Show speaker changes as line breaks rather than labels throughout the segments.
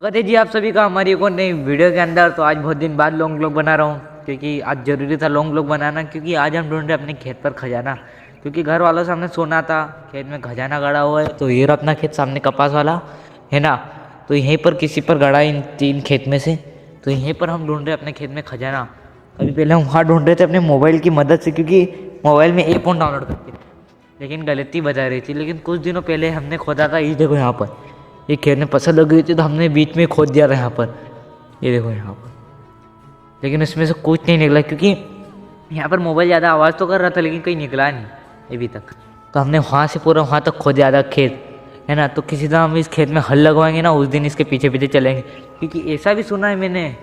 कहते जी आप सभी का हमारी एक और नई वीडियो के अंदर। तो आज बहुत दिन बाद लॉन्ग व्लॉग बना रहा हूँ क्योंकि आज ज़रूरी था लॉन्ग व्लॉग बनाना, क्योंकि आज हम ढूंढ रहे अपने खेत पर खजाना। क्योंकि घर वालों से हमने सुना था खेत में खजाना गड़ा हुआ है, तो ये रहा अपना खेत सामने कपास वाला है ना। तो यहीं पर किसी पर गड़ा इन 3 खेत में से, तो यहीं पर हम ढूंढ रहे अपने खेत में खजाना। अभी पहले हम वहाँ ढूंढ रहे थे अपने मोबाइल की मदद से, क्योंकि मोबाइल में ऐप ऑन डाउनलोड करके, लेकिन गलती बता रही थी। लेकिन कुछ दिनों पहले हमने खोदा था, ये देखो यहाँ पर ये खेत में फसल लग गई थी, तो हमने बीच में खोद दिया था यहाँ पर, ये देखो यहाँ पर। लेकिन इसमें से कुछ नहीं निकला, क्योंकि यहाँ पर मोबाइल ज़्यादा आवाज़ तो कर रहा था लेकिन कहीं निकला नहीं अभी तक। तो हमने वहाँ से पूरा वहाँ तक खोद दिया था खेत, है ना। तो किसी तरह हम इस खेत में हल लगवाएंगे ना, उस दिन इसके पीछे पीछे चलेंगे। क्योंकि ऐसा भी सुना है मैंने,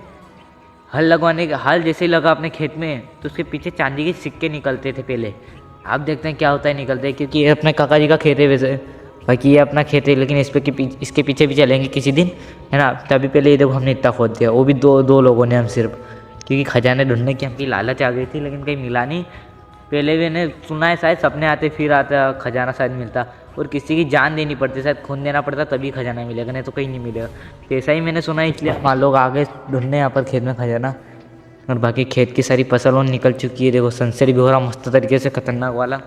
हल लगवाने का हल जैसे ही लगा अपने खेत में तो उसके पीछे चांदी के सिक्के निकलते थे पहले। आप देखते हैं क्या होता है निकलते हैं, क्योंकि ये अपने काका जी का खेत है वैसे, बाकी ये अपना खेत है। लेकिन इसके पीछे भी चलेंगे किसी दिन, है ना। तभी पहले ये देखो हमने इतना खोद दिया, वो भी दो लोगों ने हम सिर्फ, क्योंकि खजाने ढूंढने की हमकी लालच आ गई थी लेकिन कहीं मिला नहीं। पहले भी मैंने सुना है शायद सपने आते फिर आता खजाना शायद मिलता, और किसी की जान देनी पड़ती, शायद खून देना पड़ता तभी खजाना मिलेगा, नहीं तो कहीं नहीं मिलेगा। तो ऐसा ही मैंने सुना है, इसलिए हम लोग आगे ढूंढने यहाँ पर खेत में खजाना। और बाकी खेत की सारी फसल और निकल चुकी है, देखो सनसेट भी हो रहा मस्त तरीके से, खतरनाक वाला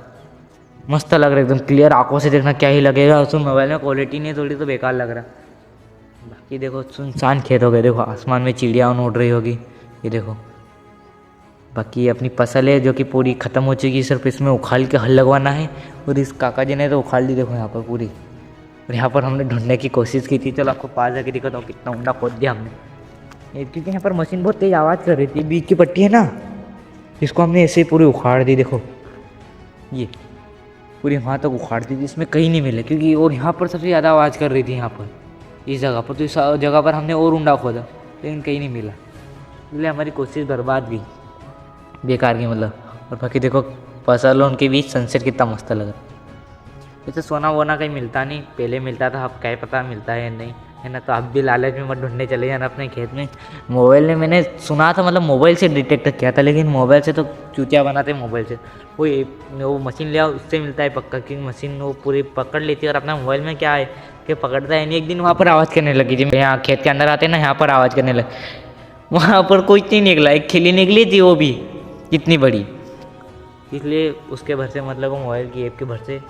मस्त लग रहा है एकदम क्लियर। आंखों से देखना क्या ही लगेगा, उसमें मोबाइल में क्वालिटी नहीं है, थोड़ी तो बेकार लग रहा। बाकी देखो सुनसान खेत हो गए, देखो आसमान में चिड़िया उड़ रही होगी, ये देखो। बाकी अपनी फसल है जो कि पूरी ख़त्म हो चुकी है, सिर्फ इसमें उखाड़ के हल लगवाना है। और इस काका जी ने तो उखाड़ ली देखो यहाँ पर पूरी। और यहाँ पर हमने ढूंढने की कोशिश की थी, चलो आपको पास जाके दिखाता हूँ कितना ऊंडा खोद दिया हमने। क्योंकि यहाँ पर मशीन बहुत तेज़ आवाज़ कर रही थी, बीच की पट्टी है ना, इसको हमने ऐसे ही पूरी उखाड़ दी, देखो ये पूरी वहाँ तक उखाड़ दी थी, इसमें कहीं नहीं मिले। क्योंकि और यहाँ पर सबसे ज़्यादा आवाज़ कर रही थी यहाँ पर, इस जगह पर। तो इस जगह पर हमने और ऊंडा खोदा लेकिन कहीं नहीं मिला, इसलिए हमारी कोशिश बर्बाद गई, बेकार की मतलब। और बाकी देखो फसल और उनके बीच सनसेट कितना मस्त लगा। जैसे सोना वोना कहीं मिलता नहीं, पहले मिलता था, अब क्या पता मिलता है नहीं, है ना। तो आप भी लालच में मत ढूंढने चले जाना अपने खेत में। मोबाइल ने मैंने सुना था, मतलब मोबाइल से डिटेक्ट किया था, लेकिन मोबाइल से तो चूतिया बनाते हैं मोबाइल से। वो मशीन ले आओ, उससे मिलता है पक्का, क्योंकि मशीन वो पूरी पकड़ लेती है। और अपना मोबाइल में क्या है कि पकड़ता है नहीं। एक दिन वहाँ पर आवाज़ करने लगी थी, यहाँ खेत के अंदर आते ना, यहाँ पर आवाज़ करने लगी, वहाँ पर कुछ नहीं निकला, एक खिल्ली निकली थी वो भी इतनी बड़ी। इसलिए उसके भर से मतलब वो मोबाइल की ऐप के भर से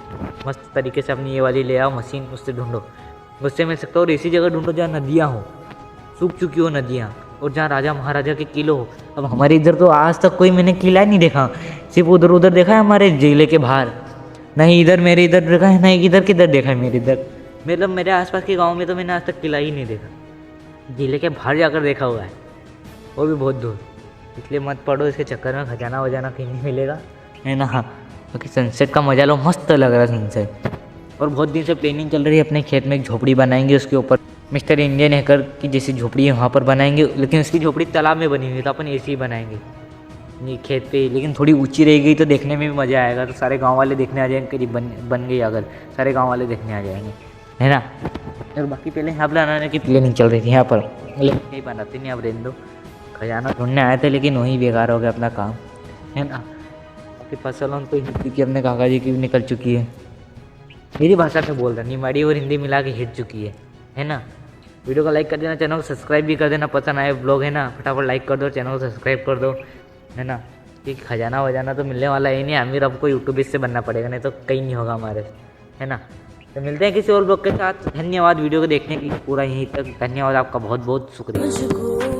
मस्त तरीके से अपनी ये वाली ले आओ मशीन, उससे ढूंढो, उससे मिल सकता हो। और ऐसी जगह ढूंढो जहाँ नदियाँ हो, सूख चुकी हो नदियाँ, और जहाँ राजा महाराजा के किले हो। अब हमारे इधर तो आज तक कोई मैंने किला नहीं देखा, सिर्फ उधर उधर देखा है हमारे जिले के बाहर, नहीं इधर मेरे इधर देखा है, नहीं इधर किधर देखा है मेरे इधर। मतलब मेरे आसपास के गाँव में तो मैंने आज तक किला ही नहीं देखा, जिले के बाहर जाकर देखा हुआ है, वो भी बहुत दूर। इसलिए मत पड़ो इसके चक्कर में, खजाना वजाना कहीं नहीं मिलेगा, है ना। क्योंकि सनसेट का मजा लो, मस्त लग रहा है सनसेट। और बहुत दिन से प्लानिंग चल रही है, अपने खेत में एक झोपड़ी बनाएंगे, उसके ऊपर मिस्टर इंडियन हैकर की जैसी झोपड़ी है वहाँ पर बनाएंगे। लेकिन उसकी झोपड़ी तालाब में बनी हुई है, तो अपन ऐसे ही बनाएंगे नहीं खेत पे, लेकिन थोड़ी ऊंची रह गई तो देखने में भी मज़ा आएगा। तो सारे गाँव वाले देखने आ जाएंगे, करीब बन गई अगर, सारे गाँव वाले देखने आ जाएंगे, है ना। और बाकी पहले यहाँ बनाने की प्लानिंग चल रही थी यहाँ पर, लेकिन कहीं बनाते नहीं, अब रहने दो। खजाना ढूंढने आए थे लेकिन वहीं बेकार हो गया अपना काम, है ना। बाकी फसल तो हिंदी की अपने काका जी की भी निकल चुकी है, मेरी भाषा में बोल रहा, निमाड़ी और हिंदी मिला के हिट चुकी है ना। वीडियो को लाइक कर देना, चैनल को सब्सक्राइब भी कर देना, पसंद आए ब्लॉग है ना, फटाफट लाइक कर दो, चैनल को सब्सक्राइब कर दो, है ना। क्योंकि खजाना वजाना तो मिलने वाला है नहीं, अमीर आपको यूट्यूब से बनना पड़ेगा, नहीं तो कहीं नहीं होगा हमारे, है ना। तो मिलते हैं किसी और ब्लॉग के साथ। धन्यवाद वीडियो को देखने के लिए पूरा यहीं तक, धन्यवाद आपका, बहुत बहुत शुक्रिया।